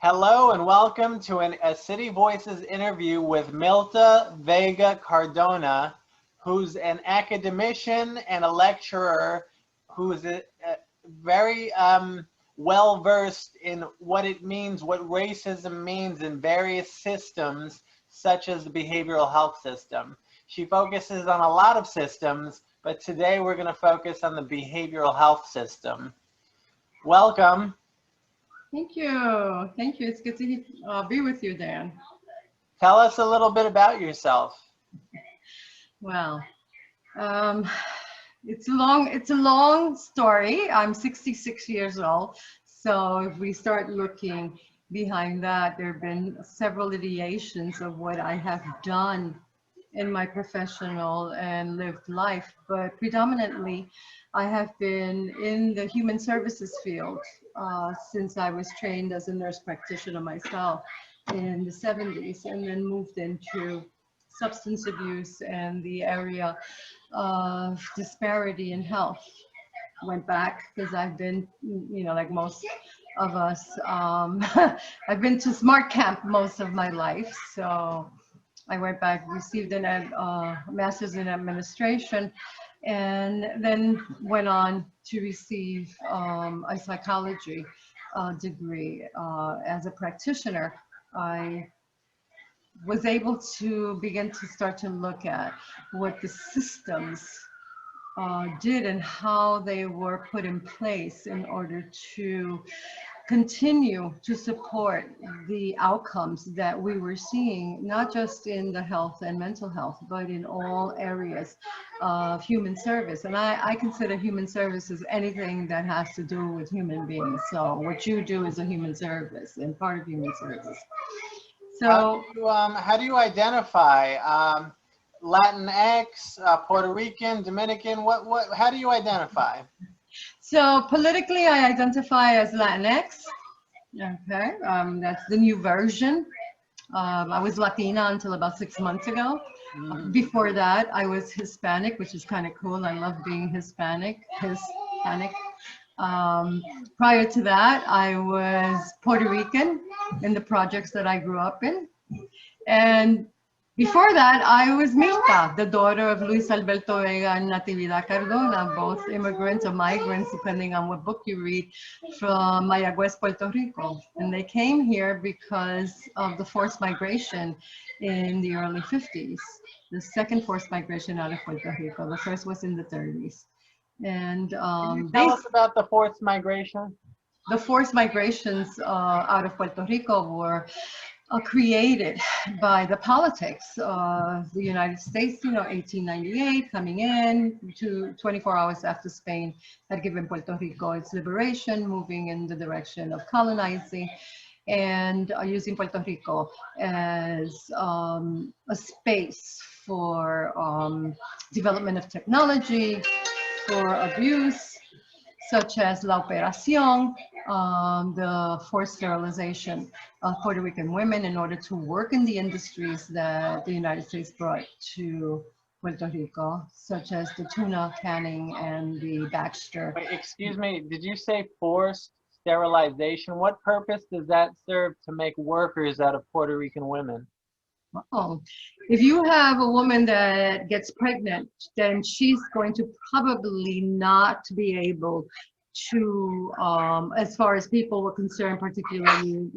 Hello and welcome to a City Voices interview with Milta Vega-Cardona, who's an academician and a lecturer who's very well versed in what it means, what racism means in various systems, such as the behavioral health system. She focuses on a lot of systems, but today we're going to focus on the behavioral health system. Welcome. Thank you. Thank you. It's good to be with you, Dan. Tell us a little bit about yourself. Well, it's a long story. I'm 66 years old. So if we start looking behind that, there have been several ideations of what I have done in my professional and lived life, but predominantly I have been in the human services field since I was trained as a nurse practitioner myself in the 70s, and then moved into substance abuse and the area of disparity in health. Went back because I've been, like most of us, I've been to SMART camp most of my life. So I went back, received a master's in administration, and then went on to receive a psychology degree. As a practitioner, I was able to begin to start to look at what the systems did and how they were put in place in order to continue to support the outcomes that we were seeing, not just in the health and mental health, but in all areas of human service. And I consider human service as anything that has to do with human beings. So what you do is a human service and part of human service. So how do you identify Latinx, Puerto Rican, Dominican? How do you identify? So politically, I identify as Latinx. Okay, that's the new version. I was Latina until about 6 months ago. Before that, I was Hispanic, which is kind of cool. I love being Hispanic. Prior to that, I was Puerto Rican in the projects that I grew up in. And before that, I was Milta, the daughter of Luis Alberto Vega and Natividad Cardona, both immigrants or migrants, depending on what book you read, from Mayagüez, Puerto Rico. And they came here because of the forced migration in the early 50s, the second forced migration out of Puerto Rico. The first was in the 30s. And can you tell us about the forced migration? The forced migrations out of Puerto Rico were created by the politics of the United States, 1898, coming in to 24 hours after Spain had given Puerto Rico its liberation, moving in the direction of colonizing, and using Puerto Rico as a space for development of technology, for abuse, such as La Operación, the forced sterilization of Puerto Rican women in order to work in the industries that the United States brought to Puerto Rico, such as the tuna canning and the Baxter. Wait, excuse me, did you say forced sterilization? What purpose does that serve to make workers out of Puerto Rican women? Oh, if you have a woman that gets pregnant, then she's going to probably not be able to, as far as people were concerned, particularly during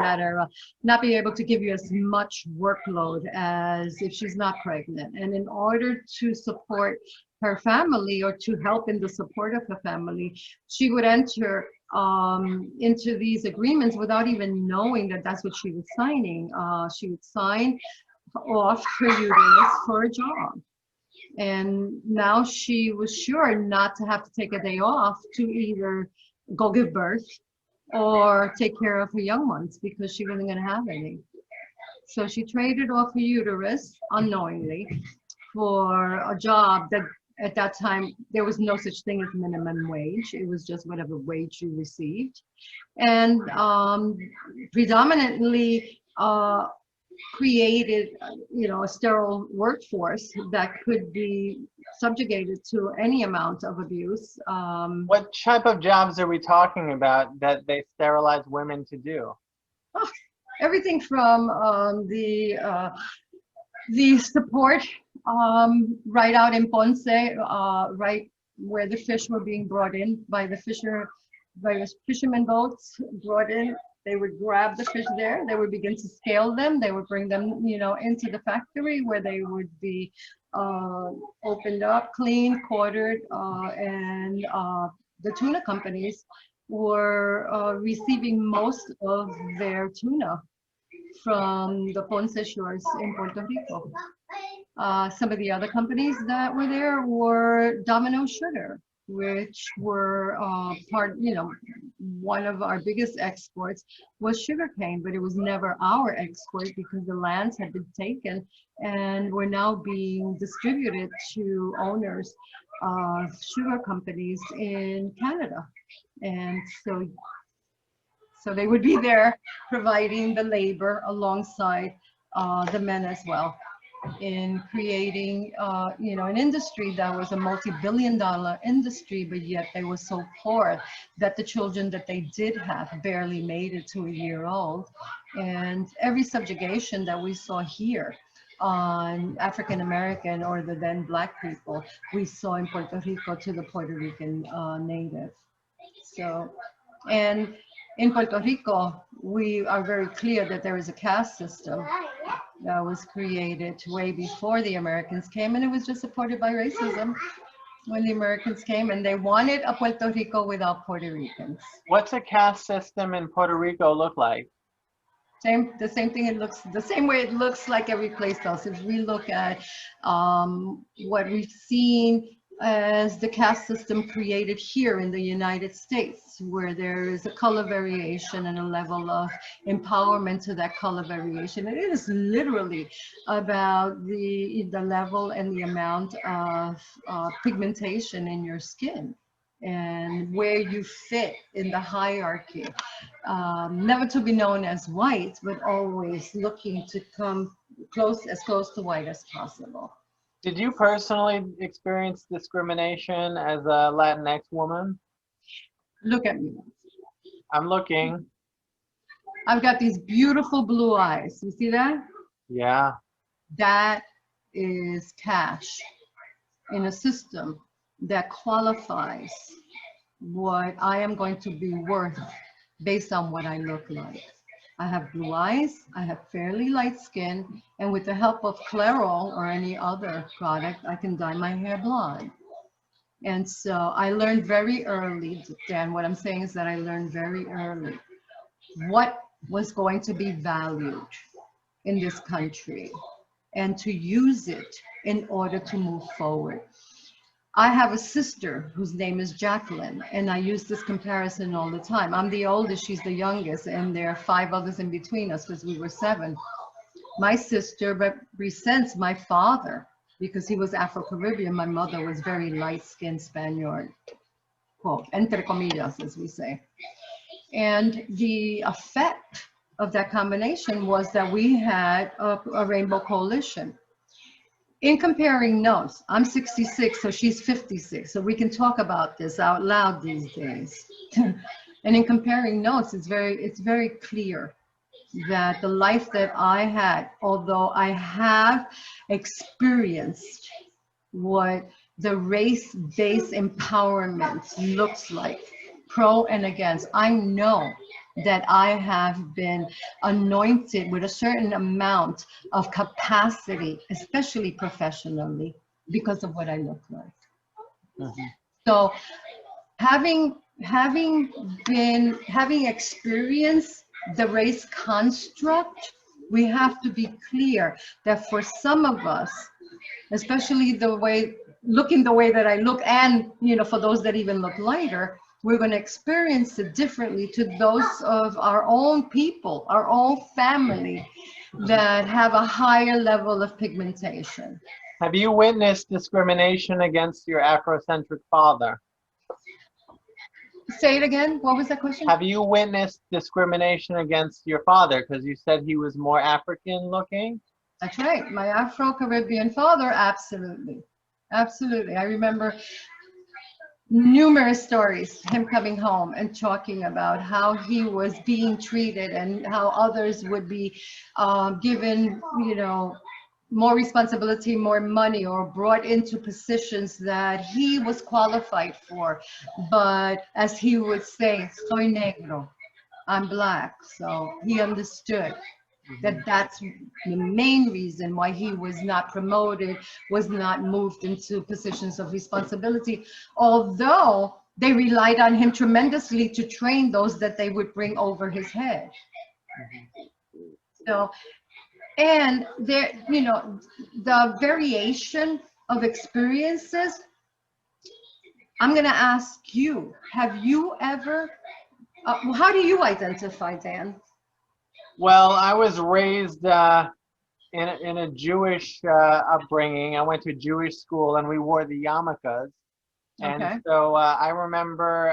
that era, not be able to give you as much workload as if she's not pregnant. And in order to support her family or to help in the support of her family, she would enter into these agreements without even knowing that that's what she was signing. She would sign off her uterus for a job. And now she was sure not to have to take a day off to either go give birth or take care of her young ones because she wasn't going to have any. So she traded off her uterus unknowingly for a job that at that time, there was no such thing as minimum wage. It was just whatever wage you received. And predominantly created, a sterile workforce that could be subjugated to any amount of abuse. What type of jobs are we talking about that they sterilize women to do? Everything from the support right out in Ponce, right where the fish were being brought in by the fishermen boats brought in. They would grab the fish there. They would begin to scale them. They would bring them, into the factory where they would be opened up, cleaned, quartered, and the tuna companies were receiving most of their tuna from the Ponce shores in Puerto Rico. Some of the other companies that were there were Domino Sugar, which were one of our biggest exports was sugarcane, but it was never our export because the lands had been taken and were now being distributed to owners of sugar companies in Canada. And so they would be there providing the labor alongside the men as well in creating, an industry that was a multi-billion-dollar industry, but yet they were so poor that the children that they did have barely made it to a year old. And every subjugation that we saw here on African American or the then Black people, we saw in Puerto Rico to the Puerto Rican native. So, and in Puerto Rico, we are very clear that there is a caste system that was created way before the Americans came, and it was just supported by racism when the Americans came, and they wanted a Puerto Rico without Puerto Ricans. What's a caste system in Puerto Rico look like? The same thing. It looks the same way it looks like every place else. If we look at what we've seen as the caste system created here in the United States, where there is a color variation and a level of empowerment to that color variation. It is literally about the level and the amount of pigmentation in your skin and where you fit in the hierarchy. Never to be known as white, but always looking to come as close to white as possible. Did you personally experience discrimination as a Latinx woman? Look at me. I'm looking. I've got these beautiful blue eyes. You see that? Yeah. That is cash in a system that qualifies what I am going to be worth based on what I look like. I have blue eyes, I have fairly light skin, and with the help of Clairol or any other product, I can dye my hair blonde. And so I learned very early, Dan, what I'm saying is that I learned very early what was going to be valued in this country and to use it in order to move forward. I have a sister whose name is Jacqueline, and I use this comparison all the time. I'm the oldest, she's the youngest, and there are 5 others in between us because we were 7. My sister represents my father because he was Afro-Caribbean. My mother was very light-skinned Spaniard, quote, entre comillas, as we say. And the effect of that combination was that we had a rainbow coalition. In comparing notes, I'm 66, so she's 56, so we can talk about this out loud these days. And in comparing notes, it's very clear that the life that I had, although I have experienced what the race-based empowerment looks like, pro and against, I know that I have been anointed with a certain amount of capacity, especially professionally, because of what I look like. Mm-hmm. So having experienced the race construct, we have to be clear that for some of us, especially looking the way that I look, and for those that even look lighter, we're going to experience it differently to those of our own people, our own family that have a higher level of pigmentation. Have you witnessed discrimination against your Afrocentric father? Say it again. What was that question? Have you witnessed discrimination against your father? Because you said he was more African looking. That's right. My Afro-Caribbean father, absolutely. Absolutely. I remember numerous stories, him coming home and talking about how he was being treated and how others would be given, you know, more responsibility, more money, or brought into positions that he was qualified for. But as he would say, soy negro, I'm black. So he understood that that's the main reason why he was not promoted, was not moved into positions of responsibility, although they relied on him tremendously to train those that they would bring over his head. So, and there, you know, the variation of experiences, I'm going to ask you, have you ever, how do you identify, Dan? Well, I was raised in a Jewish upbringing. I went to a Jewish school, and we wore the yarmulkes. And Okay. so I remember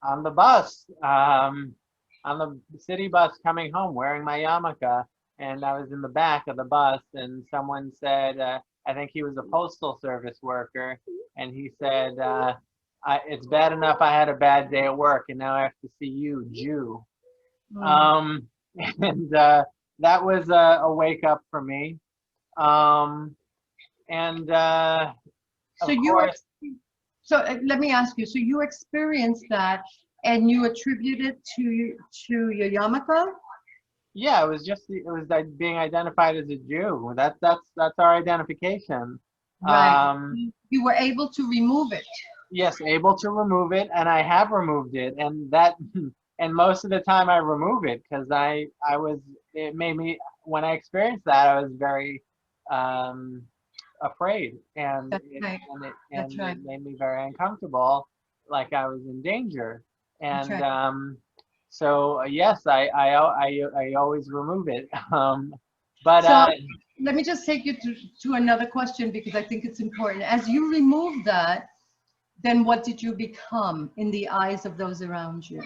on the bus, on the city bus coming home, wearing my yarmulke, and I was in the back of the bus, and someone said, I think he was a postal service worker, and he said, it's bad enough I had a bad day at work, and now I have to see you, Jew. And that was a wake up for me. And So of you, course, let me ask you, so you experienced that and you attribute it to your yarmulke? yeah, it was like being identified as a Jew. That's our identification. Right. You were able to remove it. Yes, able to remove it, and I have removed it, and that, and most of the time I remove it because I was, it made me, when I experienced that, I was very afraid, and That's right. That's right. it made me very uncomfortable, like I was in danger, That's and right. so yes, I always remove it, but So let me just take you to another question because I think it's important. As you remove that, then what did you become in the eyes of those around you?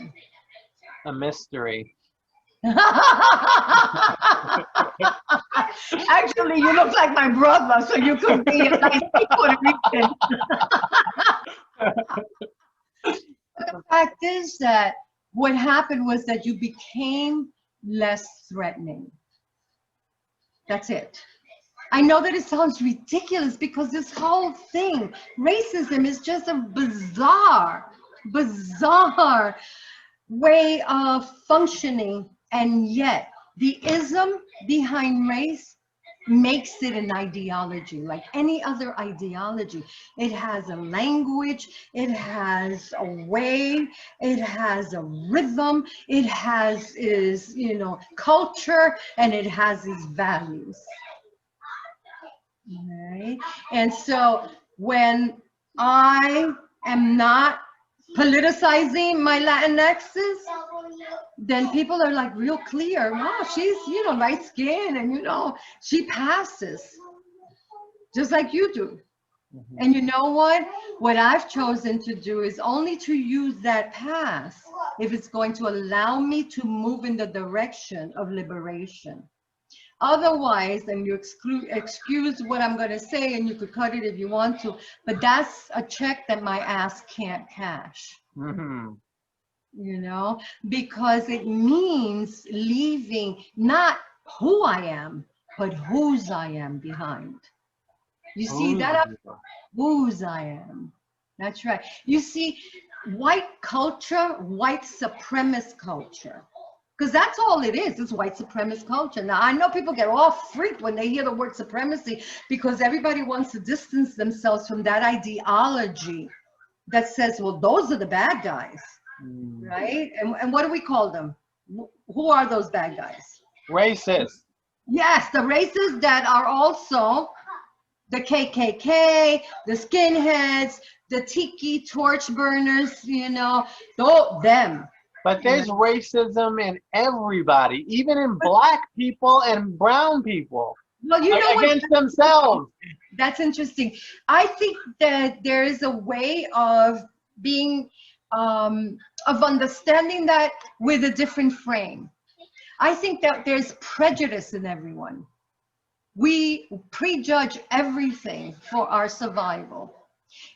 a mystery. Actually, you look like my brother, so you could be a nice Puerto Rican. The fact is that what happened was that you became less threatening. That's it. I know that it sounds ridiculous because this whole thing, racism, is just a bizarre way of functioning. And yet the ism behind race makes it an ideology like any other ideology. It has a language, it has a way, it has a rhythm, it has its, you know, culture, and it has its values. Right? And so when I am not politicizing my Latinxes, then people are like real clear. Wow, she's, you know, light skin, and you know, she passes just like you do. And you know what? What I've chosen to do is only to use that pass if it's going to allow me to move in the direction of liberation. Otherwise, and you excuse what I'm going to say, and you could cut it if you want to, but that's a check that my ass can't cash. You know, because it means leaving not who I am, but whose I am behind. You see that? Whose I am. That's right. You see, white culture, white supremacist culture, because that's all it is. It's white supremacist culture. Now, I know people get all freaked when they hear the word supremacy because everybody wants to distance themselves from that ideology that says, well, those are the bad guys, right? And what do we call them? Who are those bad guys? Racist. Yes, the racists that are also the KKK, the skinheads, the tiki torch burners, you know, them. But there's racism in everybody, even in black people and brown people. Well, you know against themselves. That's interesting. I think that there is a way of being, of understanding that with a different frame. I think that there's prejudice in everyone. We prejudge everything for our survival.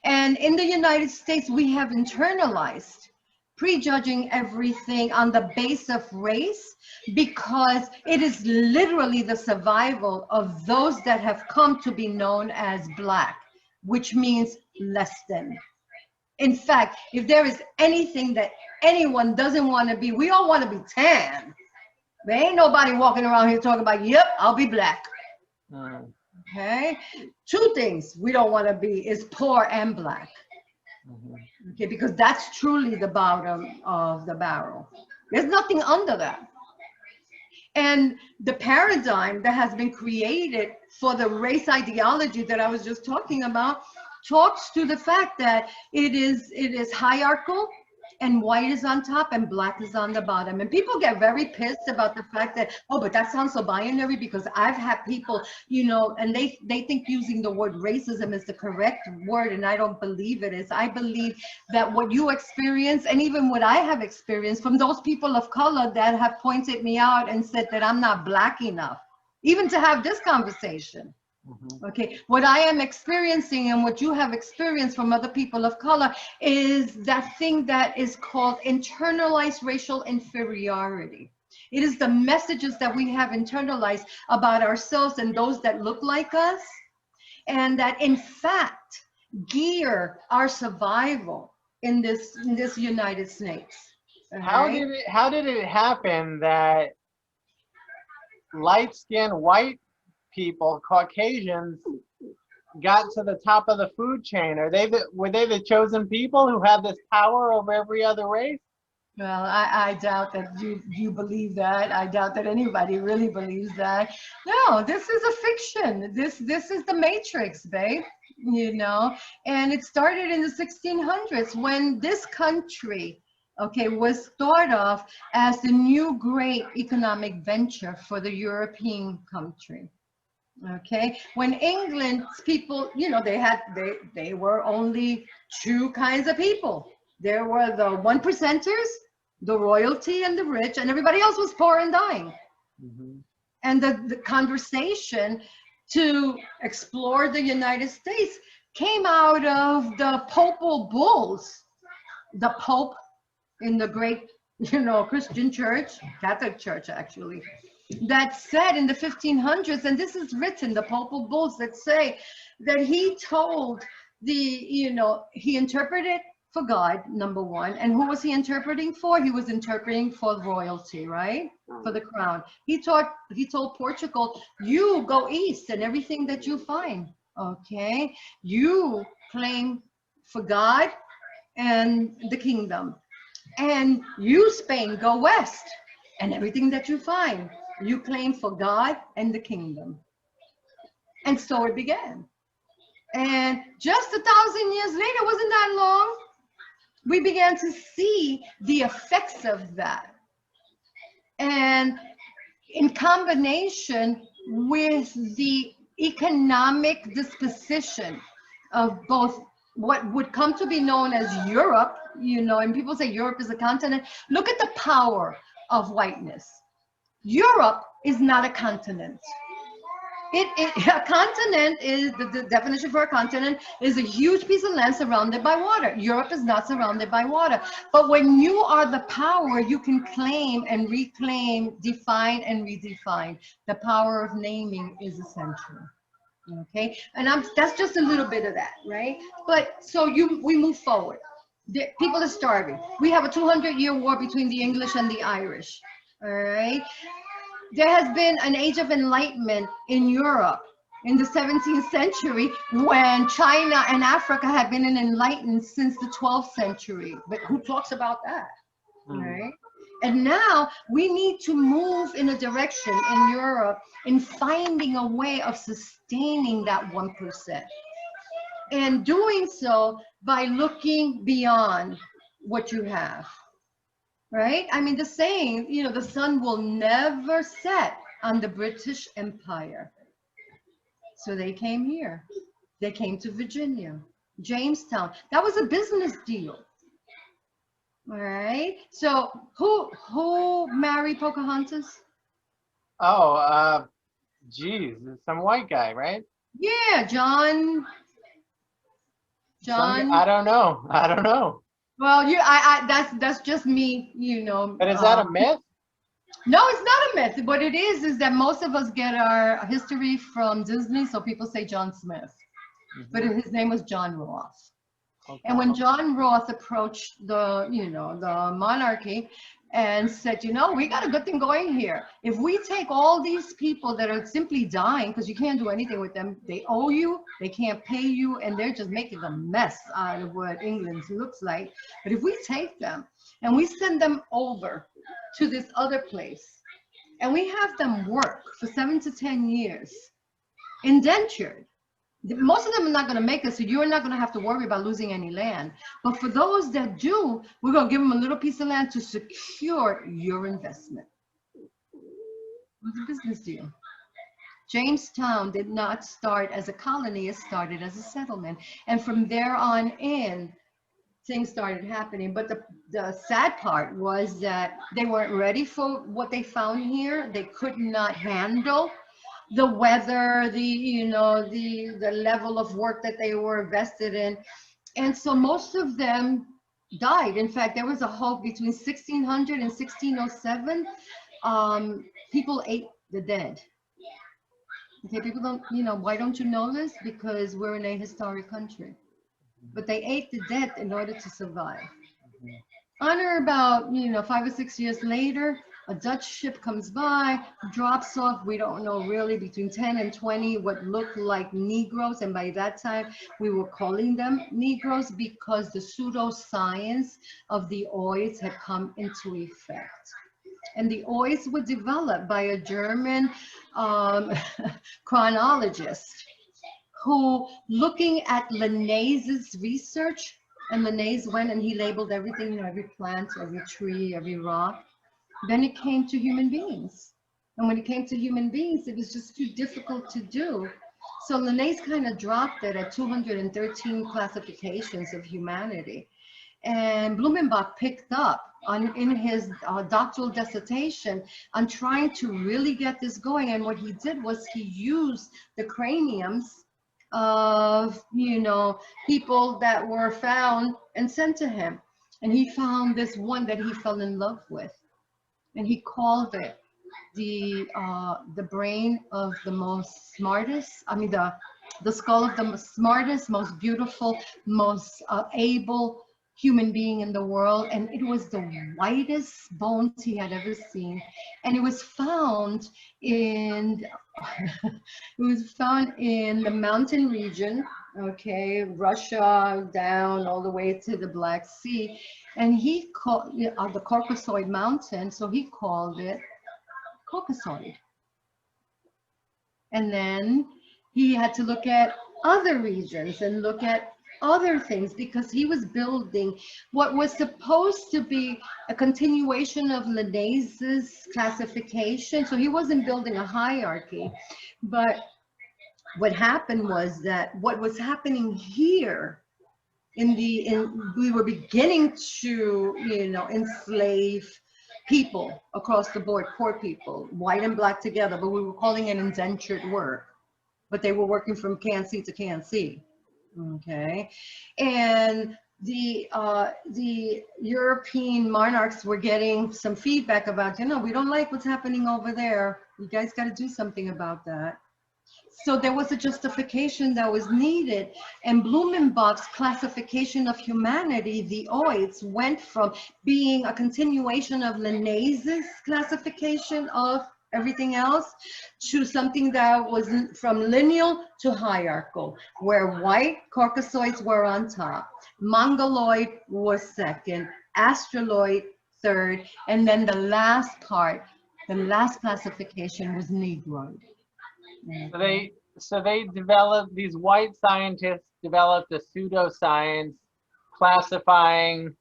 And in the United States, we have internalized prejudging everything on the base of race because it is literally the survival of those that have come to be known as Black, which means less than. In fact, if there is anything that anyone doesn't want to be, we all want to be tan. There ain't nobody walking around here talking about, yep, I'll be Black. Okay, two things we don't want to be is poor and Black. Okay, because that's truly the bottom of the barrel. There's nothing under that. And the paradigm that has been created for the race ideology that I was just talking about talks to the fact that it is hierarchical, and white is on top and Black is on the bottom. And people get very pissed about the fact that, oh, but that sounds so binary, because I've had people, you know, and they think using the word racism is the correct word, and I don't believe it is. I believe that what you experience, and even what I have experienced from those people of color that have pointed me out and said that I'm not Black enough, even to have this conversation. Okay, what I am experiencing and what you have experienced from other people of color is that thing that is called internalized racial inferiority. It is the messages that we have internalized about ourselves and those that look like us, and that in fact gear our survival in this United States. How did it happen that light-skinned white people, Caucasians, got to the top of the food chain? Were they the chosen people who had this power over every other race? Well, I doubt that you believe that. I doubt that anybody really believes that. No, this is a fiction. This is the Matrix, babe. You know, and it started in the 1600s when this country, okay, was thought of as the new great economic venture for the European country. Okay, when England's people, you know, they were only two kinds of people. There were the 1%ers, the royalty and the rich, and everybody else was poor and dying. And the conversation to explore the United States came out of the Popal bulls. The Pope in the great, you know, Christian church, Catholic church actually, that said in the 1500s, and this is written, the Popal bulls that say that he told the, you know, he interpreted for God, number one, and who was he interpreting for? He was interpreting for royalty, right? For the crown. He told Portugal, you go east and everything that you find, okay? You claim for God and the kingdom. And you, Spain, go west and everything that you find, you claim for God and the kingdom. And so it began. And just 1,000 years later, wasn't that long, we began to see the effects of that. And in combination with the economic disposition of both what would come to be known as Europe, you know, and people say Europe is a continent. Look at the power of whiteness. Europe is not a continent. A continent is, the definition for a continent is a huge piece of land surrounded by water. Europe is not surrounded by water. But when you are the power, you can claim and reclaim, define and redefine. The power of naming is essential. Okay, and that's just a little bit of that, right? But so we move forward. People are starving. We have a 200-year war between the English and the Irish. All right. There has been an age of enlightenment in Europe in the 17th century when China and Africa have been enlightened since the 12th century. But who talks about that? Right? And now we need to move in a direction in Europe in finding a way of sustaining that 1%. And doing so by looking beyond what you have. Right? I mean, the saying, you know, the sun will never set on the British Empire. So they came here. They came to Virginia, Jamestown. That was a business deal. All right. So who married Pocahontas? Oh, geez, some white guy, right? Yeah, John John. I don't know. I don't know. Well, that's just me, you know. But is that a myth? No, it's not a myth. What it is that most of us get our history from Disney, so people say John Smith, but his name was John Roth. Okay. And when John Roth approached the, you know, the monarchy and said, you know, we got a good thing going here. If we take all these people that are simply dying because you can't do anything with them, they owe you, they can't pay you, and they're just making a mess out of what England looks like. But if we take them and we send them over to this other place and we have them work for 7 to 10 years, indentured, most of them are not going to make it, so you're not going to have to worry about losing any land. But for those that do, we're going to give them a little piece of land to secure your investment. It was a business deal. Jamestown did not start as a colony, it started as a settlement. And from there on in, things started happening. But the sad part was that they weren't ready for what they found here. They could not handle the weather, the level of work that they were vested in. And so most of them died. In fact, there was a hope between 1600 and 1607. People ate the dead. Okay, people don't, why don't you know this? Because we're in a historic country. But they ate the dead in order to survive. On or about, 5 or 6 years later, a Dutch ship comes by, drops off, we don't know really, between 10 and 20 what looked like Negroes. And by that time, we were calling them Negroes because the pseudoscience of the oids had come into effect. And the oids were developed by a German chronologist who, looking at Linnaeus's research, and Linnaeus went and he labeled everything, every plant, every tree, every rock. Then it came to human beings. And when it came to human beings, it was just too difficult to do. So Linnaeus kind of dropped it at 213 classifications of humanity. And Blumenbach picked up in his doctoral dissertation on trying to really get this going. And what he did was he used the craniums of, people that were found and sent to him. And he found this one that he fell in love with. And he called it the brain of the most smartest, the skull of the smartest, most beautiful, most able human being in the world. And it was the whitest bones he had ever seen. And it was found in, the mountain region, okay, Russia down all the way to the Black Sea. And he called the Caucasoid mountain, so he called it Caucasoid. And then he had to look at other regions and look at other things because he was building what was supposed to be a continuation of Linnaeus's classification. So he wasn't building a hierarchy, but what happened was that what was happening here we were beginning to, enslave people across the board, poor people, white and black together, but we were calling it indentured work. But they were working from Can C to Can C, okay? And the European monarchs were getting some feedback about, we don't like what's happening over there. You guys got to do something about that. So there was a justification that was needed, and Blumenbach's classification of humanity, the oids, went from being a continuation of Linnaeus's classification of everything else to something that was from lineal to hierarchical, where white Caucasoids were on top, Mongoloid was second, Australoid third, and then the last classification was Negroid. So they developed, these white scientists developed a pseudoscience classifying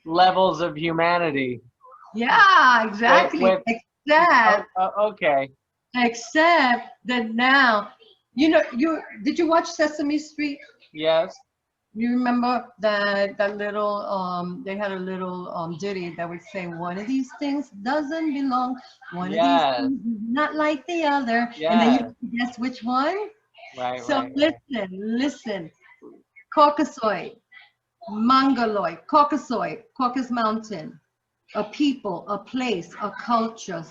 levels of humanity. Yeah, exactly. Okay. Except that now, did you watch Sesame Street? Yes. You remember that little, they had a little ditty that would say, one of these things doesn't belong, one of these things is not like the other, and then you guess which one? Right, so right. Listen, Caucasoid, Mongoloid, Caucasoid, Caucasus Mountain, a people, a place, a culture,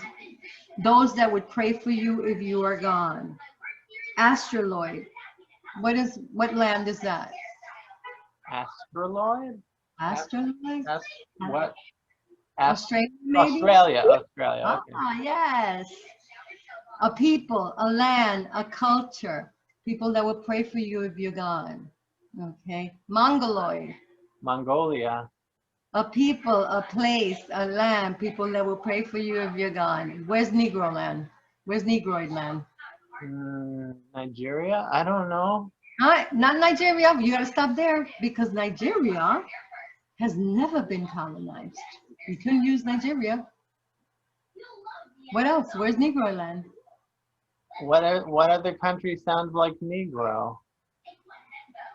those that would pray for you if you are gone. Astroloid, what land is that? Astroloid? Astroloid? What? Australia, maybe? Australia, okay. Yes. A people, a land, a culture, people that will pray for you if you're gone. Okay. Mongoloid, Mongolia. a people, a place, a land, people that will pray for you if you're gone. Where's Negro land? Where's Negroid land? Nigeria? I don't know. Not Nigeria. You gotta stop there because Nigeria has never been colonized. You couldn't use Nigeria. What else? Where's Negro land? What other country sounds like Negro?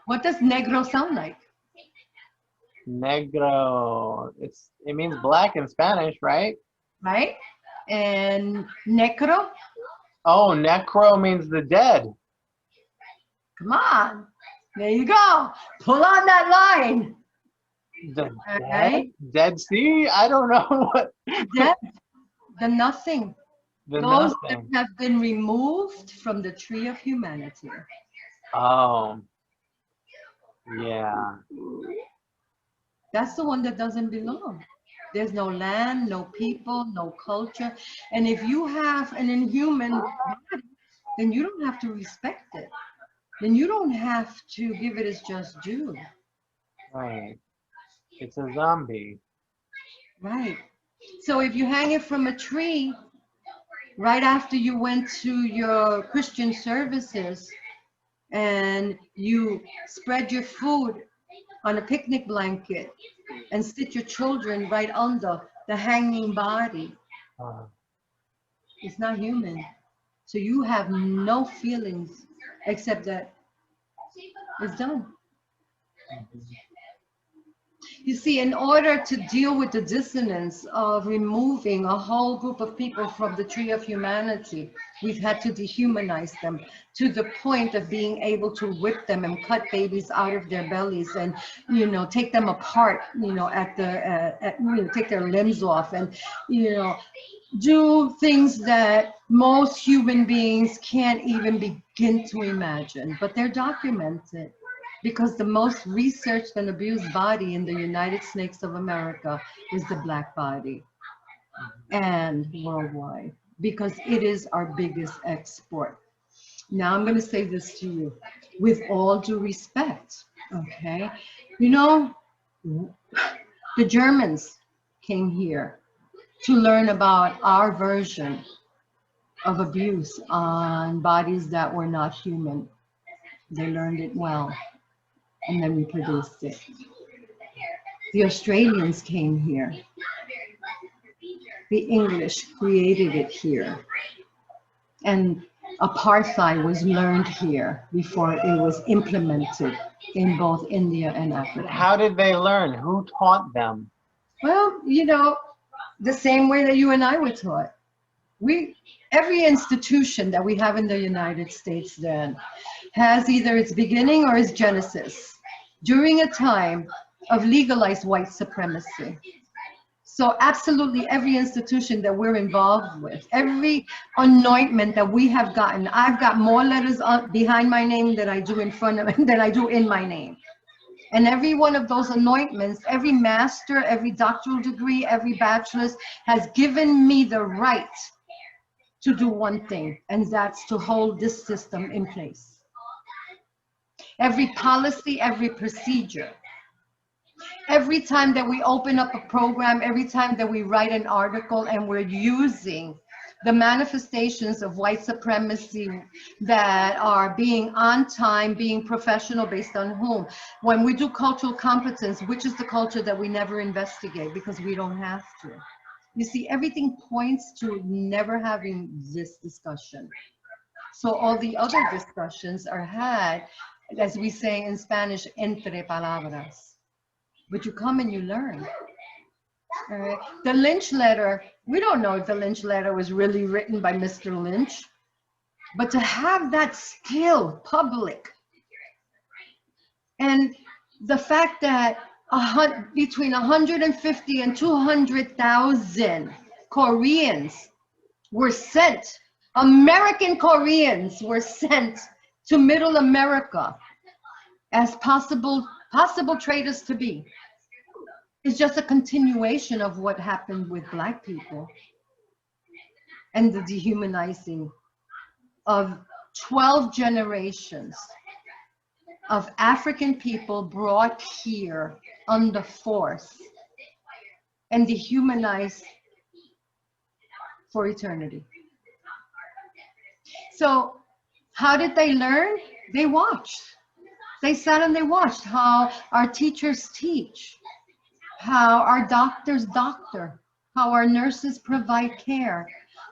What does negro sound like? Negro. It means black in Spanish, right? Right? And necro? Oh, necro means the dead. Come on. There you go. Pull on that line. The Right? Dead Sea? I don't know what. Dead. The nothing. The Those nothing. that have been removed from the tree of humanity. Oh. Yeah. That's the one that doesn't belong. There's no land, no people, no culture. And if you have an inhuman body, then you don't have to respect it. Then you don't have to give it its just due. Right. It's a zombie. Right. So if you hang it from a tree, right after you went to your Christian services and you spread your food on a picnic blanket and sit your children right under the hanging body, it's not human. So you have no feelings except that it's done. You see, in order to deal with the dissonance of removing a whole group of people from the tree of humanity, we've had to dehumanize them to the point of being able to whip them and cut babies out of their bellies and, take them apart, take their limbs off and, do things that most human beings can't even begin to imagine, but they're documented. Because the most researched and abused body in the United States of America is the black body, and worldwide, because it is our biggest export. Now I'm going to say this to you with all due respect, okay? The Germans came here to learn about our version of abuse on bodies that were not human. They learned it well. And then reproduced it. The Australians came here. The English created it here. And apartheid was learned here before it was implemented in both India and Africa. How did they learn? Who taught them? Well, the same way that you and I were taught. Every institution that we have in the United States then has either its beginning or its genesis during a time of legalized white supremacy. So absolutely every institution that we're involved with, every anointment that we have gotten, I've got more letters behind my name than I do in front of than I do in my name. And every one of those anointments, every master, every doctoral degree, every bachelor's has given me the right to do one thing, and that's to hold this system in place. Every policy, every procedure, every time that we open up a program, every time that we write an article and we're using the manifestations of white supremacy that are being on time, being professional based on whom. When we do cultural competence, which is the culture that we never investigate because we don't have to. You see, everything points to never having this discussion. So all the other discussions are had, as we say in Spanish, entre palabras. But you come and you learn. All right. The Lynch letter, we don't know if the Lynch letter was really written by Mr. Lynch, but to have that still public and And the fact that between 150 and 200,000 Koreans were sent, American Koreans were sent to Middle America as possible traders to be, is just a continuation of what happened with Black people and the dehumanizing of 12 generations of African people brought here under force and dehumanized for eternity. So how did they learn? They watched. They sat and they watched how our teachers teach, how our doctors doctor, how our nurses provide care,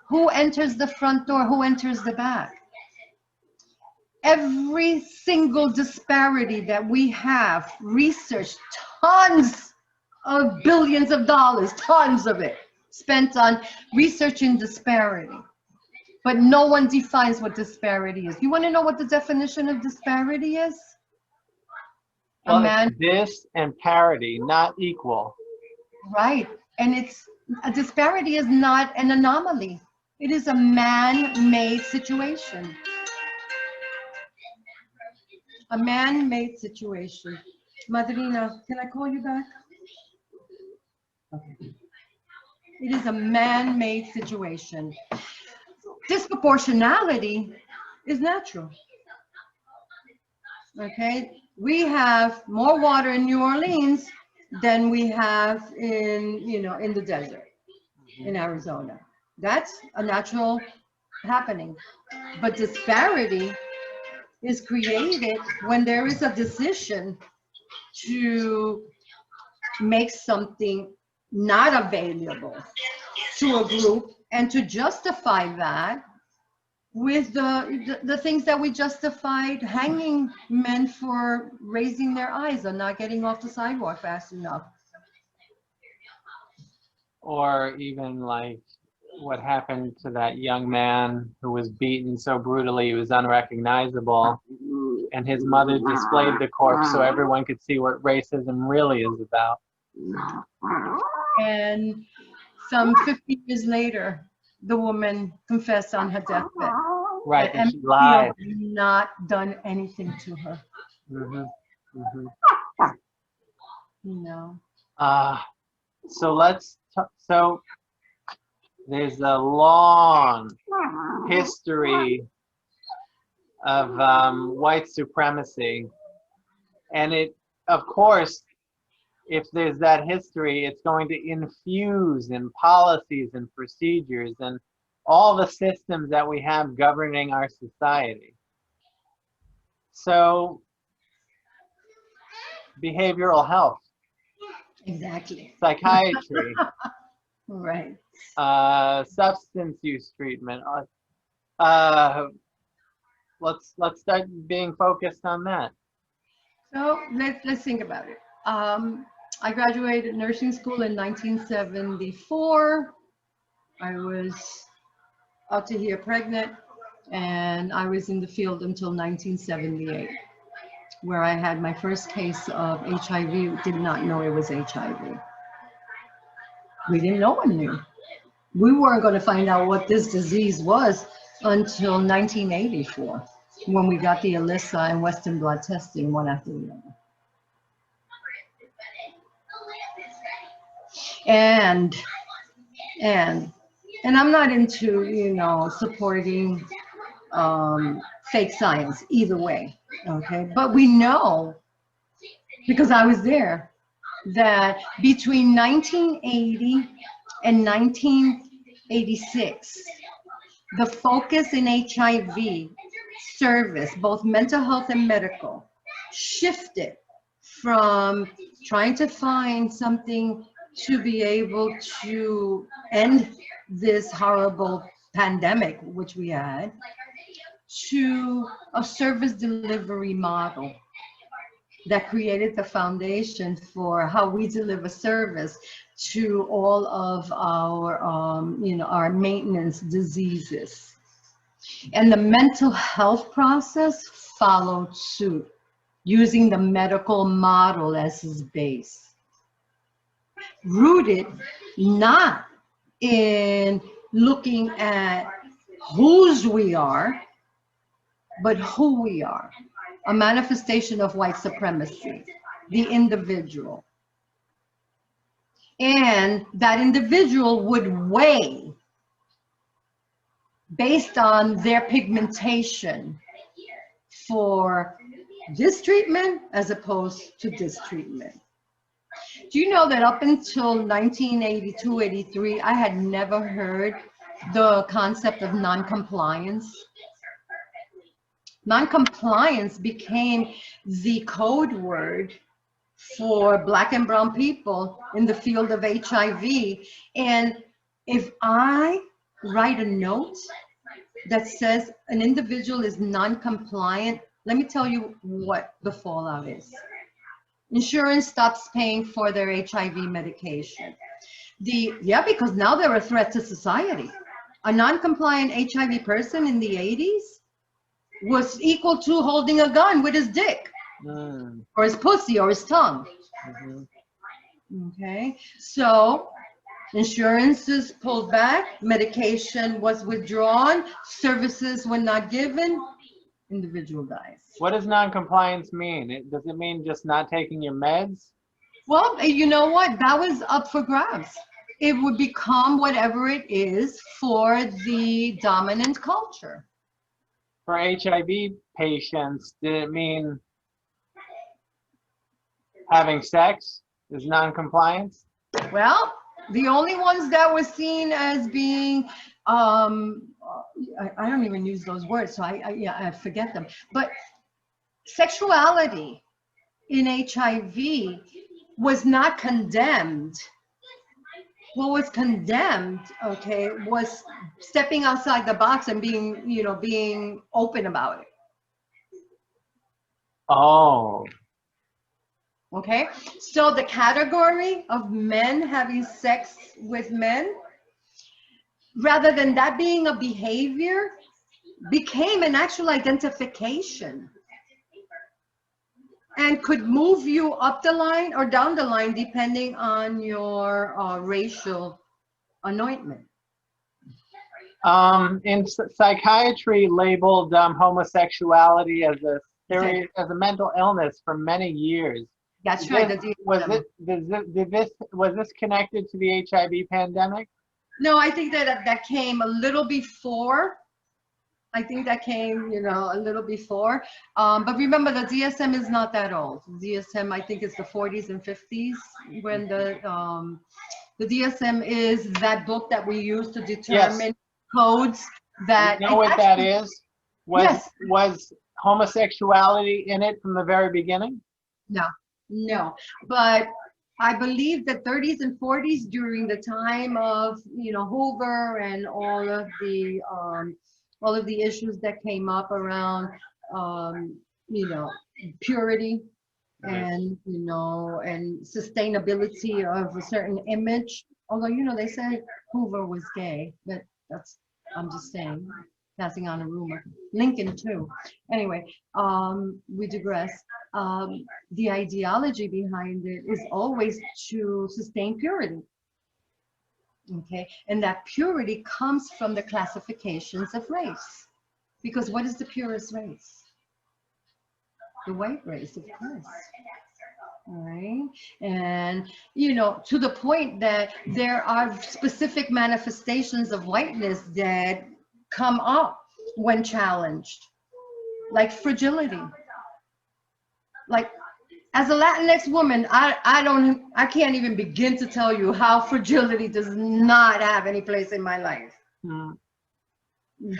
who enters the front door, who enters the back. Every single disparity that we have researched, tons of billions of dollars, tons of it spent on researching disparity. But no one defines what disparity is. You want to know what the definition of disparity is? Well, it's dis and parity, not equal. Right. And a disparity is not an anomaly. It is a man-made situation. A man-made situation. Madrina, can I call you back? Okay. It is a man-made situation. Disproportionality is natural. Okay? We have more water in New Orleans than we have in the desert, in Arizona. That's a natural happening. But disparity is created when there is a decision to make something not available to a group and to justify that with the things that we justified hanging men for raising their eyes or not getting off the sidewalk fast enough. Or even like what happened to that young man who was beaten so brutally he was unrecognizable, and his mother displayed the corpse so everyone could see what racism really is about. And some 50 years later, the woman confessed on her deathbed. Right, and she lied. Had not done anything to her. No. So there's a long history of white supremacy, and it, of course, if there's that history, it's going to infuse in policies and procedures and all the systems that we have governing our society. So, behavioral health. Exactly. Psychiatry. Right. Substance use treatment. Let's start being focused on that. So let's think about it. I graduated nursing school in 1974. I was out to here pregnant, and I was in the field until 1978, where I had my first case of HIV. Did not know it was HIV. We didn't know one knew. We weren't going to find out what this disease was until 1984, when we got the ELISA and Western blot testing one after the other. And I'm not into, supporting fake science either way, okay? But we know, because I was there, that between 1980 and 1986, the focus in HIV service, both mental health and medical, shifted from trying to find something to be able to end this horrible pandemic, which we had, to a service delivery model that created the foundation for how we deliver service to all of our, our maintenance diseases. And the mental health process followed suit. using the medical model as his base. Rooted not in looking at whose we are, but who we are. A manifestation of white supremacy, the individual. And that individual would weigh based on their pigmentation for this treatment as opposed to this treatment. Do you know that up until 1982, 83, I had never heard the concept of non-compliance? Non-compliance became the code word for Black and brown people in the field of HIV. And if I write a note that says an individual is non-compliant, let me tell you what the fallout is. Insurance stops paying for their HIV medication. Because now they're a threat to society. A non-compliant HIV person in the 80s was equal to holding a gun with his dick, or his pussy, or his tongue. Okay, so insurance is pulled back, medication was withdrawn, services were not given, individual dies. What does non-compliance mean? Does it mean just not taking your meds? Well, you know what? That was up for grabs. It would become whatever it is for the dominant culture. For HIV patients, did it mean having sex is non-compliance? Well, the only ones that were seen as being, I don't even use those words, so I forget them. But sexuality in HIV was not condemned. What was condemned, okay, was stepping outside the box and being open about it. Oh. Okay, so the category of men having sex with men, rather than that being a behavior, became an actual identification and could move you up the line or down the line depending on your racial anointment. In psychiatry, labeled homosexuality as a mental illness for many years. That's right. Was this connected to the HIV pandemic? No, I think that came a little before. I think that came, a little before. But remember, the DSM is not that old. DSM, I think, is the 40s and 50s when the DSM is that book that we use to determine codes that. You know what that is? Was homosexuality in it from the very beginning? No. But I believe the 30s and 40s, during the time of Hoover and all of the issues that came up around purity and and sustainability of a certain image. Although they said Hoover was gay, but I'm just saying, passing on a rumor. Lincoln too. Anyway, we digress. The ideology behind it is always to sustain purity. Okay, and that purity comes from the classifications of race. Because what is the purest race? The white race, of course. All right, and to the point that there are specific manifestations of whiteness that come up when challenged, like fragility. Like, as a Latinx woman, I can't even begin to tell you how fragility does not have any place in my life.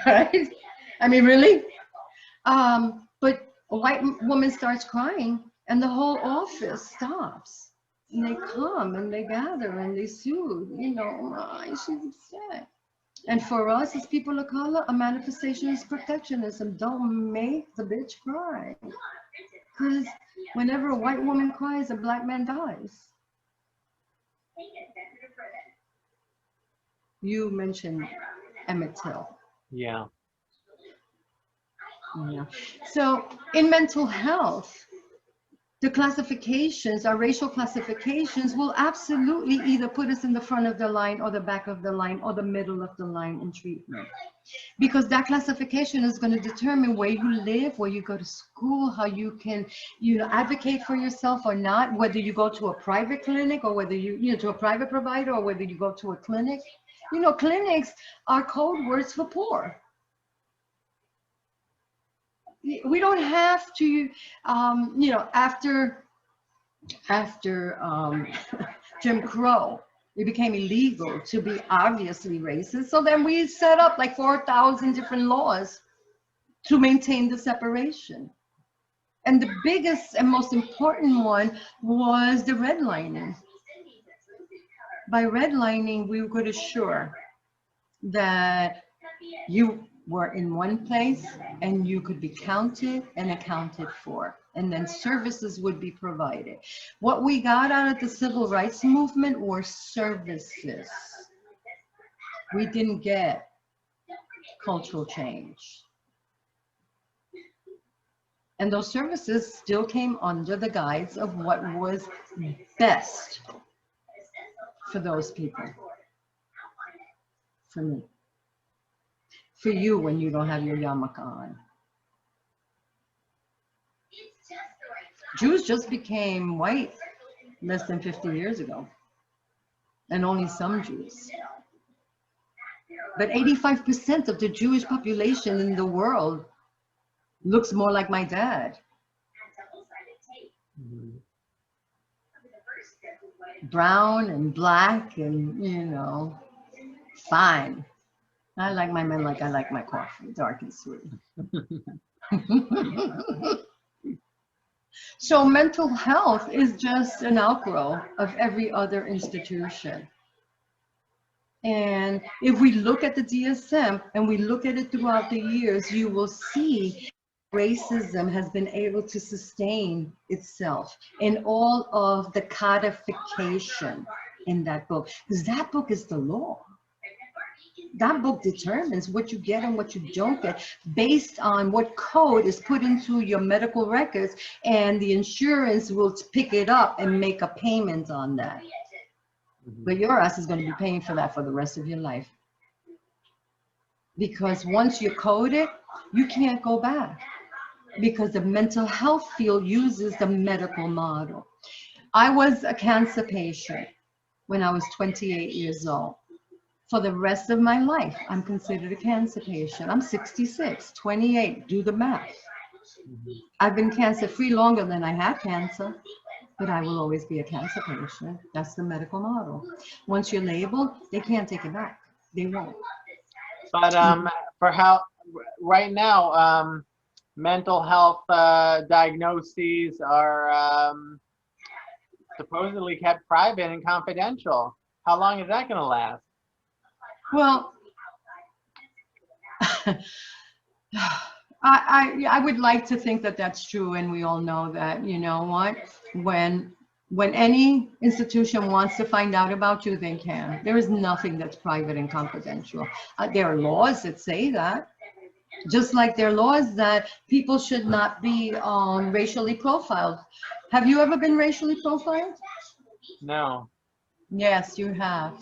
Right? I mean, really? But a white woman starts crying and the whole office stops. And they come and they gather and they soothe, she's upset. And for us as people of color, a manifestation is protectionism. Don't make the bitch cry. Because whenever a white woman cries, a black man dies. You mentioned Emmett Till. Yeah. So in mental health, the classifications, our racial classifications, will absolutely either put us in the front of the line or the back of the line or the middle of the line in treatment. Because that classification is going to determine where you live, where you go to school, how you can, advocate for yourself or not, whether you go to a private clinic or whether to a private provider or whether you go to a clinic. Clinics are code words for poor. We don't have to, after Jim Crow, it became illegal to be obviously racist. So then we set up like 4,000 different laws to maintain the separation. And the biggest and most important one was the redlining. By redlining, we could assure that you were in one place and you could be counted and accounted for, and then services would be provided. What we got out of the civil rights movement were services. We didn't get cultural change. And those services still came under the guise of what was best for those people. For me. For you when you don't have your yarmulke on. Jews just became white less than 50 years ago. And only some Jews. But 85% of the Jewish population in the world looks more like my dad. Brown and black and, fine. I like my men like I like my coffee, dark and sweet. So mental health is just an outgrowth of every other institution. And if we look at the DSM and we look at it throughout the years, you will see racism has been able to sustain itself in all of the codification in that book. Because that book is the law. That book determines what you get and what you don't get based on what code is put into your medical records, and the insurance will pick it up and make a payment on that. But your ass is going to be paying for that for the rest of your life. Because once you code it, you can't go back. Because the mental health field uses the medical model. I was a cancer patient when I was 28 years old. For the rest of my life, I'm considered a cancer patient. I'm 66, 28, do the math. I've been cancer-free longer than I had cancer, but I will always be a cancer patient. That's the medical model. Once you're labeled, they can't take it back. They won't. But right now, mental health diagnoses are supposedly kept private and confidential. How long is that going to last? Well, I would like to think that that's true, and we all know that, when any institution wants to find out about you, they can. There is nothing that's private and confidential. There are laws that say that, just like there are laws that people should not be racially profiled. Have you ever been racially profiled? No. Yes, you have.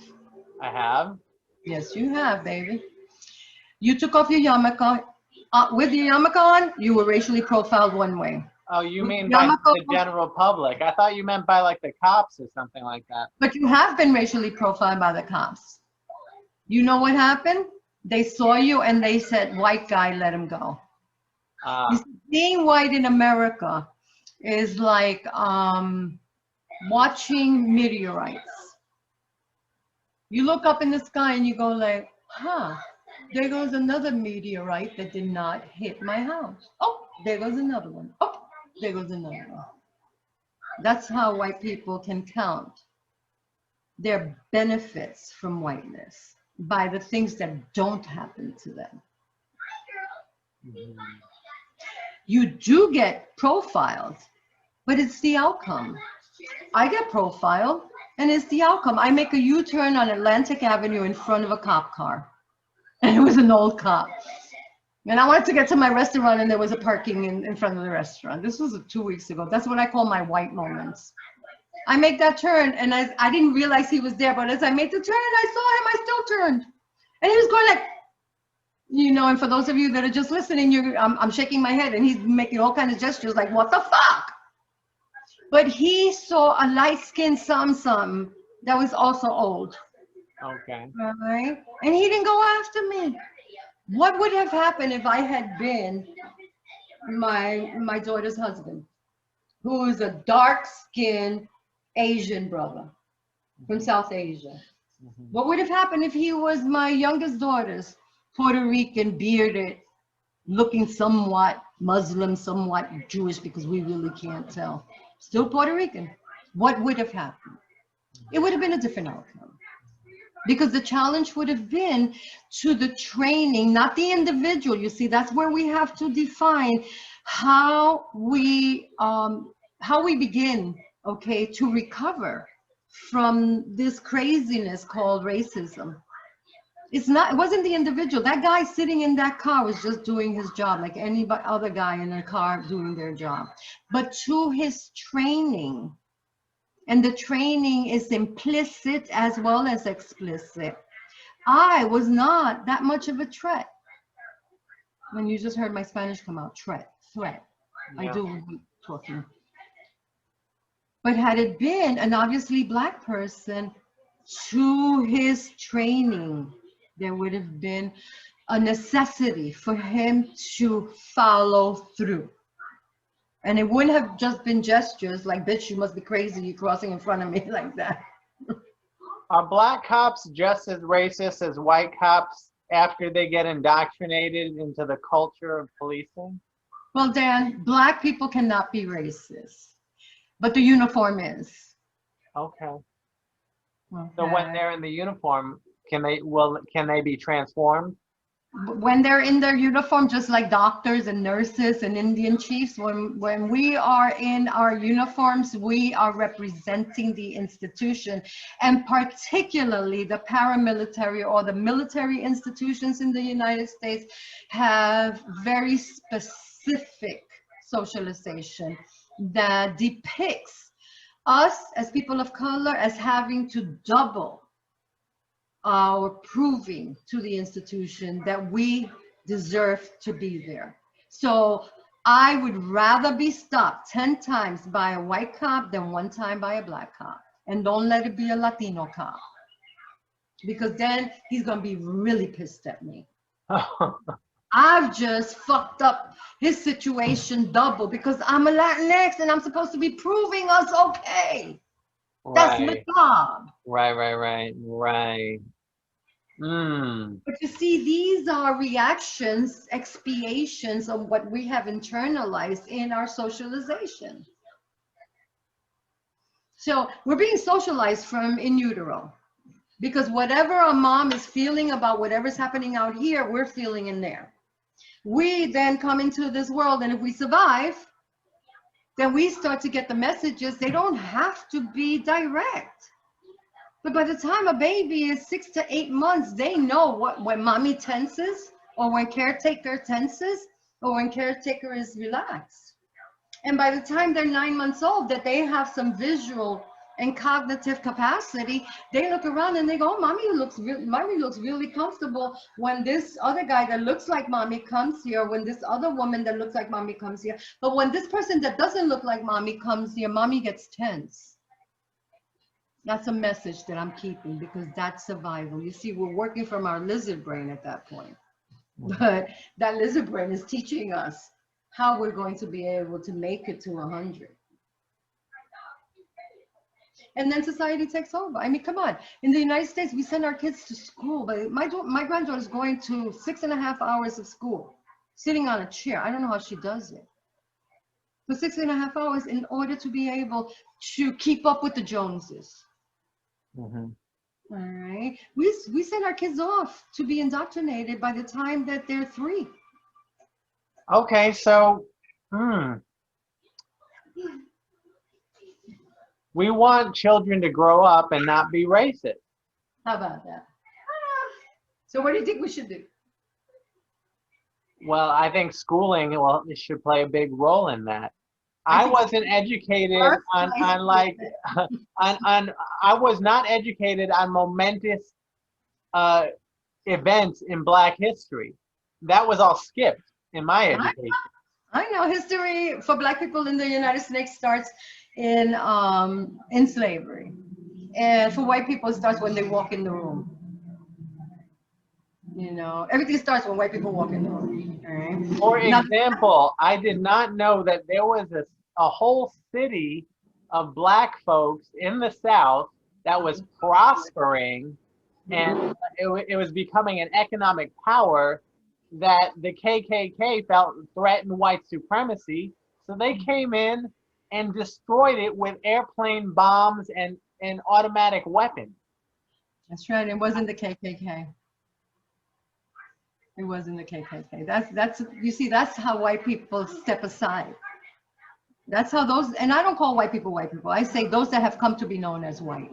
I have? Yes, you have, baby. You took off your yarmulke. With your yarmulke on, you were racially profiled one way. Oh, you mean by the general public? I thought you meant by like the cops or something like that. But you have been racially profiled by the cops. You know what happened? They saw you and they said, white guy, let him go. Being white in America is like watching meteorites. You look up in the sky and you go like, there goes another meteorite that did not hit my house. Oh, there goes another one. Oh, there goes another one. That's how white people can count their benefits from whiteness, by the things that don't happen to them. You do get profiled, but it's the outcome. I get profiled, and it's the outcome. I make a U-turn on Atlantic Avenue in front of a cop car. And it was an old cop. And I wanted to get to my restaurant, and there was a parking in front of the restaurant. This was 2 weeks ago. That's what I call my white moments. I make that turn, and I didn't realize he was there, but as I made the turn, I saw him, I still turned. And he was going like, you know, and for those of you that are just listening, I'm shaking my head, and he's making all kinds of gestures like, what the fuck? But he saw a light-skinned some that was also old. Okay. All right? And he didn't go after me. What would have happened if I had been my daughter's husband, who is a dark-skinned Asian brother from South Asia? What would have happened if he was my youngest daughter's Puerto Rican, bearded, looking somewhat Muslim, somewhat Jewish, because we really can't tell. Still Puerto Rican. What would have happened? It would have been a different outcome. Because the challenge would have been to the training, not the individual. You see, that's where we have to define how we begin, okay, to recover from this craziness called racism. It wasn't the individual. That guy sitting in that car was just doing his job like any other guy in a car doing their job. But to his training, and the training is implicit as well as explicit, I was not that much of a threat. When you just heard my Spanish come out, threat. Yeah. I do talking. But had it been an obviously Black person, to his training, there would have been a necessity for him to follow through. And it wouldn't have just been gestures like, bitch, you must be crazy, you're crossing in front of me like that. Are Black cops just as racist as white cops after they get indoctrinated into the culture of policing? Well, Dan, Black people cannot be racist, but the uniform is. Okay. So when they're in the uniform, can they be transformed? When they're in their uniform, just like doctors and nurses and Indian chiefs, when we are in our uniforms, we are representing the institution, and particularly the paramilitary or the military institutions in the United States have very specific socialization that depicts us as people of color as having to double our proving to the institution that we deserve to be there. So I would rather be stopped 10 times by a white cop than 1 time by a Black cop. And don't let it be a Latino cop, because then he's gonna be really pissed at me. I've just fucked up his situation double because I'm a Latinx and I'm supposed to be proving us okay. That's my job. Right. But you see, these are reactions, expiations of what we have internalized in our socialization. So we're being socialized from in utero, because whatever a mom is feeling about whatever's happening out here, we're feeling in there. We then come into this world, and if we survive, then we start to get the messages. They don't have to be direct. But by the time a baby is 6 to 8 months, they know when mommy tenses, or when caretaker tenses, or when caretaker is relaxed. And by the time they're 9 months old, that they have some visual and cognitive capacity, they look around and they go, oh, mommy looks really comfortable when this other guy that looks like mommy comes here, when this other woman that looks like mommy comes here. But when this person that doesn't look like mommy comes here, mommy gets tense. That's a message that I'm keeping, because that's survival. You see, we're working from our lizard brain at that point. But that lizard brain is teaching us how we're going to be able to make it to 100. And then society takes over. I mean, come on. In the United States, we send our kids to school. But my granddaughter is going to 6.5 hours of school, sitting on a chair. I don't know how she does it. For 6.5 hours in order to be able to keep up with the Joneses. All right. We send our kids off to be indoctrinated by the time that they're 3. Okay, so we want children to grow up and not be racist. How about that? So what do you think we should do? Well, I think schooling, well, it should play a big role in that. I I think wasn't educated birthplace. on like on I was not educated on momentous uh, events in Black history. That was all skipped in my education. I know history for Black people in the United States starts in slavery, and for white people it starts when they walk in the room. You know, everything starts when white people walk in the room. All right. For Now, example, I did not know that there was a whole city of Black folks in the South that was prospering, and it was becoming an economic power, that the KKK felt threatened white supremacy. So they came in and destroyed it with airplane bombs and automatic weapons. that's right. It wasn't the KKK. It wasn't the KKK. That's you see, that's how white people step aside. That's how those, and I don't call white people white people. I say those that have come to be known as white.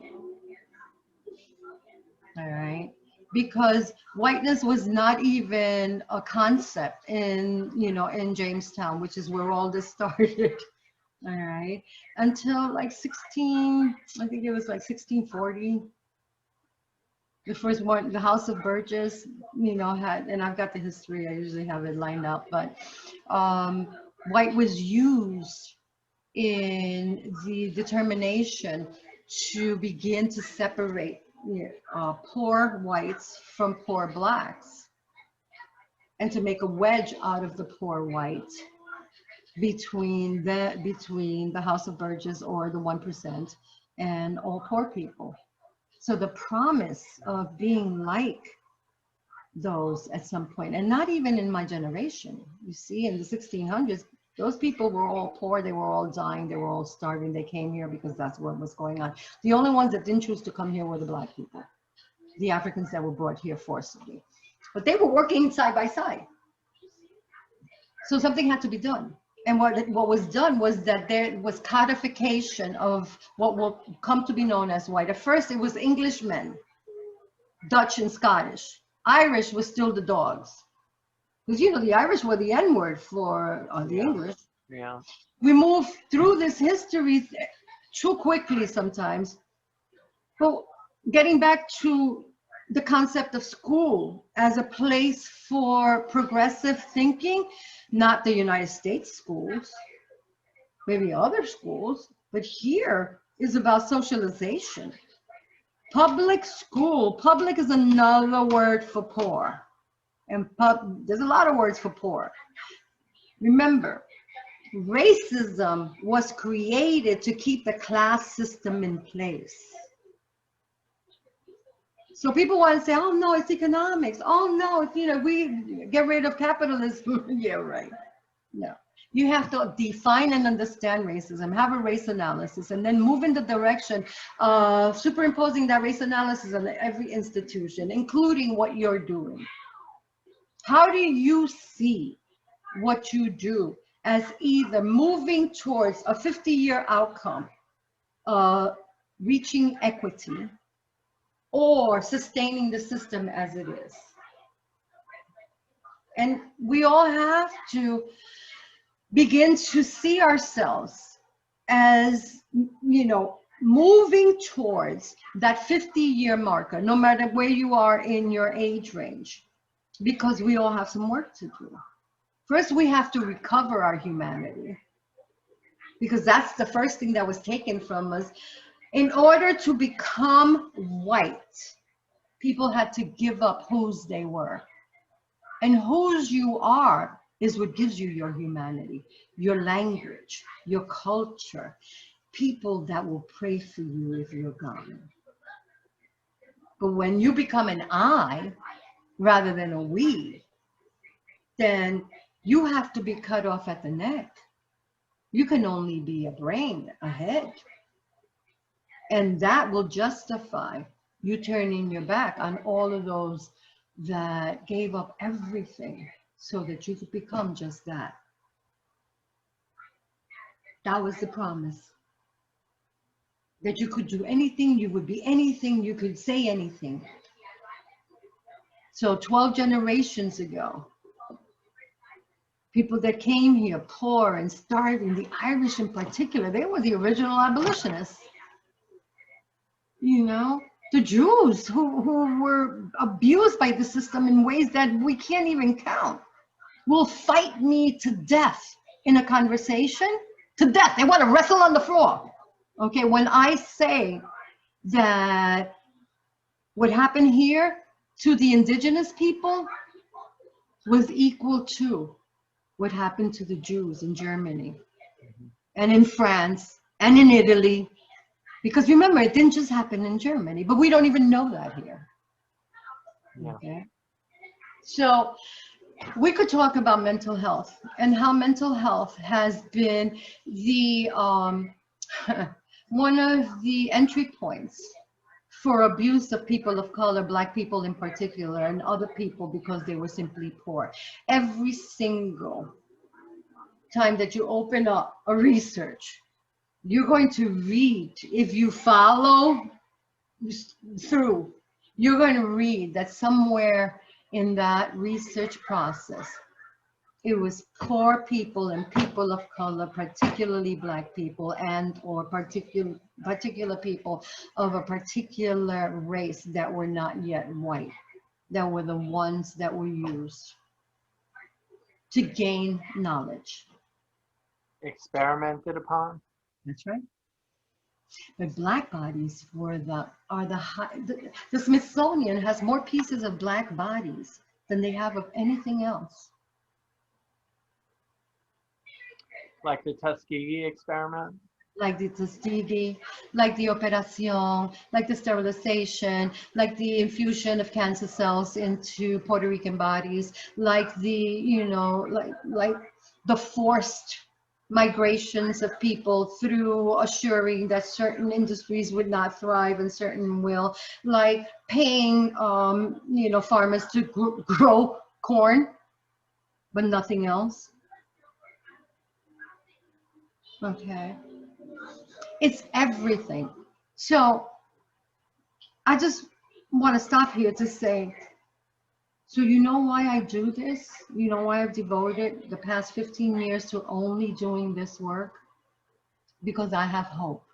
All right. Because whiteness was not even a concept in, you know, in Jamestown, which is where all this started. All right. Until like 16, I think it was like 1640. The first one, the House of Burgess, you know, had, and I've got the history, I usually have it lined up, but white was used in the determination to begin to separate poor whites from poor blacks, and to make a wedge out of the poor white between the House of Burgess, or the 1%, and all poor people. So the promise of being like those at some point, and not even in my generation. You see, in the 1600s, those people were all poor, they were all dying, they were all starving. They came here because that's what was going on. The only ones that didn't choose to come here were the Black people, the Africans that were brought here forcibly. But they were working side by side. So something had to be done. And what was done was that there was codification of what will come to be known as white. At first, it was Englishmen, Dutch and Scottish. Irish was still the dogs. Because, you know, the Irish were the N-word for the English. Yeah. We move through this history too quickly sometimes. But getting back to the concept of school as a place for progressive thinking, not the United States schools, maybe other schools, but here is about socialization. Public school, public is another word for poor. And there's a lot of words for poor. Remember, racism was created to keep the class system in place. So people want to say, oh no, it's economics. Oh no, it's, you know, we get rid of capitalism. Yeah, right. No. You have to define and understand racism, have a race analysis, and then move in the direction of superimposing that race analysis on every institution, including what you're doing. How do you see what you do as either moving towards a 50-year outcome, reaching equity, or sustaining the system as it is? And we all have to begin to see ourselves as, you know, moving towards that 50-year marker, no matter where you are in your age range, because we all have some work to do. First, we have to recover our humanity, because that's the first thing that was taken from us. In order to become white, people had to give up whose they were. And whose you are is what gives you your humanity, your language, your culture, people that will pray for you if you're gone. But when you become an I rather than a we, then you have to be cut off at the neck. You can only be a brain, a head. And that will justify you turning your back on all of those that gave up everything so that you could become just that. That was the promise. That you could do anything, you would be anything, you could say anything. So 12 generations ago, People that came here poor and starving, the Irish in particular, they were the original abolitionists. You know, the Jews who were abused by the system in ways that we can't even count will fight me to death in a conversation, to death. They want to wrestle on the floor. Okay, when I say that what happened here to the indigenous people was equal to what happened to the Jews in Germany and in France and in Italy. Because remember, it didn't just happen in Germany, but we don't even know that here. Yeah. Okay. So we could talk about mental health and how mental health has been the one of the entry points for abuse of people of color, Black people in particular, and other people because they were simply poor. Every single time that you open up a research, you're going to read, if you follow through, you're going to read that somewhere in that research process, it was poor people and people of color, particularly Black people and or particular people of a particular race that were not yet white, that were the ones that were used to gain knowledge. Experimented upon. That's right. But Black bodies the Smithsonian has more pieces of Black bodies than they have of anything else. Like the Tuskegee experiment? Like the Tuskegee, like the operation, like the sterilization, like the infusion of cancer cells into Puerto Rican bodies, like the, you know, like the forced migrations of people through assuring that certain industries would not thrive and certain will, like paying, you know, farmers to grow corn, but nothing else. Okay. It's everything. So I just want to stop here to say, so you know why I do this? You know why I've devoted the past 15 years to only doing this work? Because I have hope.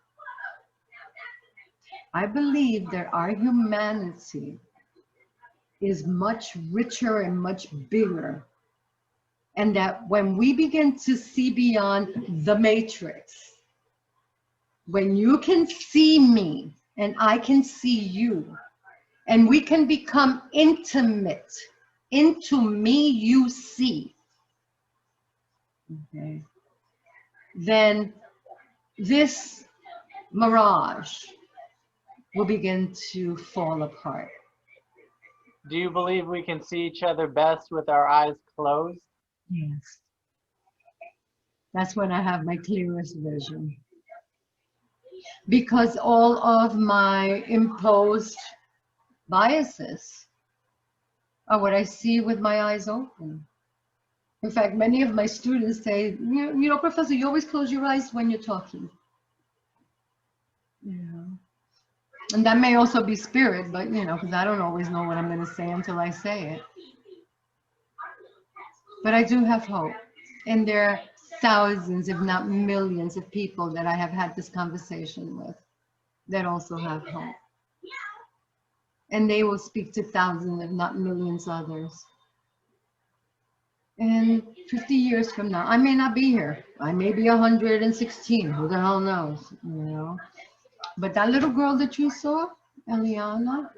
I believe that our humanity is much richer and much bigger. And that when we begin to see beyond the matrix, when you can see me and I can see you, and we can become intimate, into me you see, okay, then this mirage will begin to fall apart. Do you believe we can see each other best with our eyes closed? Yes. That's when I have my clearest vision. Because all of my imposed biases are what I see with my eyes open. In fact, many of my students say, you know, Professor, you always close your eyes when you're talking. Yeah. And that may also be spirit, but, you know, because I don't always know what I'm going to say until I say it. But I do have hope. And there are thousands, if not millions of people that I have had this conversation with that also have hope. And they will speak to thousands, if not millions others. And 50 years from now, I may not be here. I may be 116, who the hell knows, you know? But that little girl that you saw, Eliana,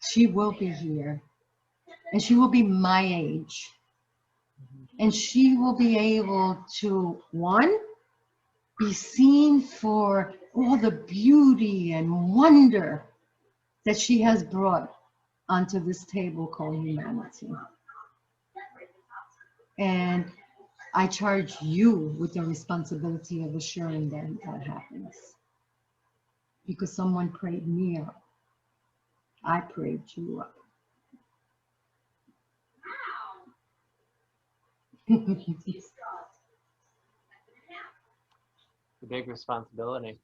she will be here. And she will be my age. And she will be able to, one, be seen for all the beauty and wonder that she has brought onto this table called humanity. And I charge you with the responsibility of assuring that that happens. Because someone prayed me up. I prayed you up. It's a big responsibility.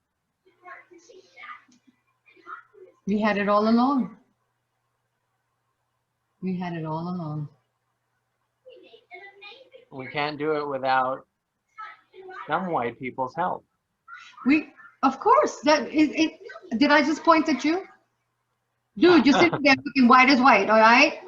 We had it all along. We had it all along. We can't do it without some white people's help. Of course, did I just point at you? Dude, you're sitting there looking white as white, all right?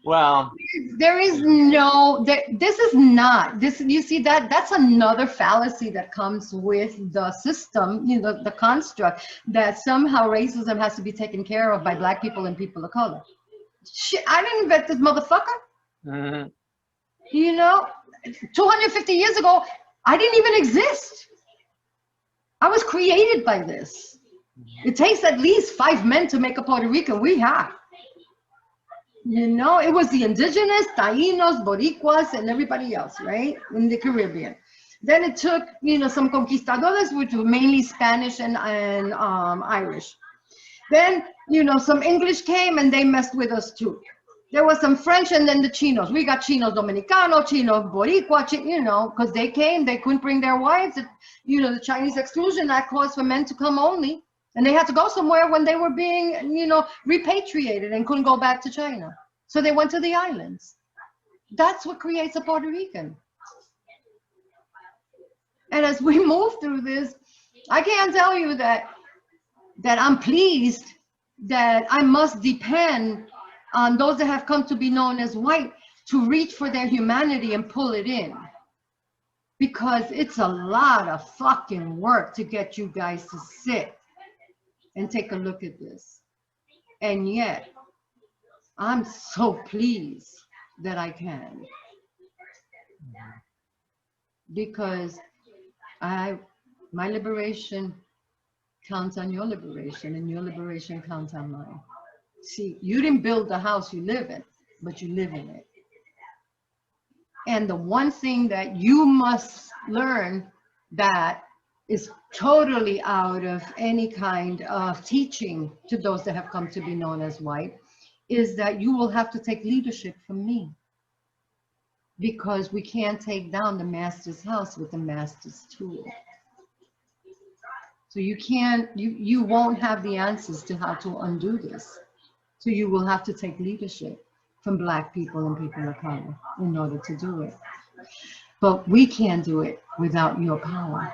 Well, there is no, this is not, you see that's another fallacy that comes with the system, you know, the construct that somehow racism has to be taken care of by black people and people of color. Shit, I didn't invent this motherfucker. mm-hmm. You know, 250 years ago, I didn't even exist. I was created by this. It takes at least 5 men to make a Puerto Rican. We have. You know, it was the indigenous, Taínos, Boricuas, and everybody else, right? In the Caribbean. Then it took, you know, some conquistadores, which were mainly Spanish and Irish. Then, you know, some English came and they messed with us too. There was some French and then the Chinos. We got Chinos Dominicano, Chinos Boricua, you know, because they came, they couldn't bring their wives. You know, the Chinese Exclusion Act calls for men to come only. And they had to go somewhere when they were being, you know, repatriated and couldn't go back to China. So they went to the islands. That's what creates a Puerto Rican. And as we move through this, I can't tell you that I'm pleased that I must depend on those that have come to be known as white to reach for their humanity and pull it in. Because it's a lot of fucking work to get you guys to sit and take a look at this. And yet, I'm so pleased that I can. Because my liberation counts on your liberation, and your liberation counts on mine. See, you didn't build the house you live in, but you live in it. And the one thing that you must learn that is totally out of any kind of teaching to those that have come to be known as white is that you will have to take leadership from me. Because we can't take down the master's house with the master's tool. So you can't, you won't have the answers to how to undo this. So you will have to take leadership from black people and people of color in order to do it. But we can't do it without your power.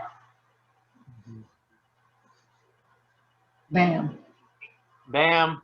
Bam. Bam.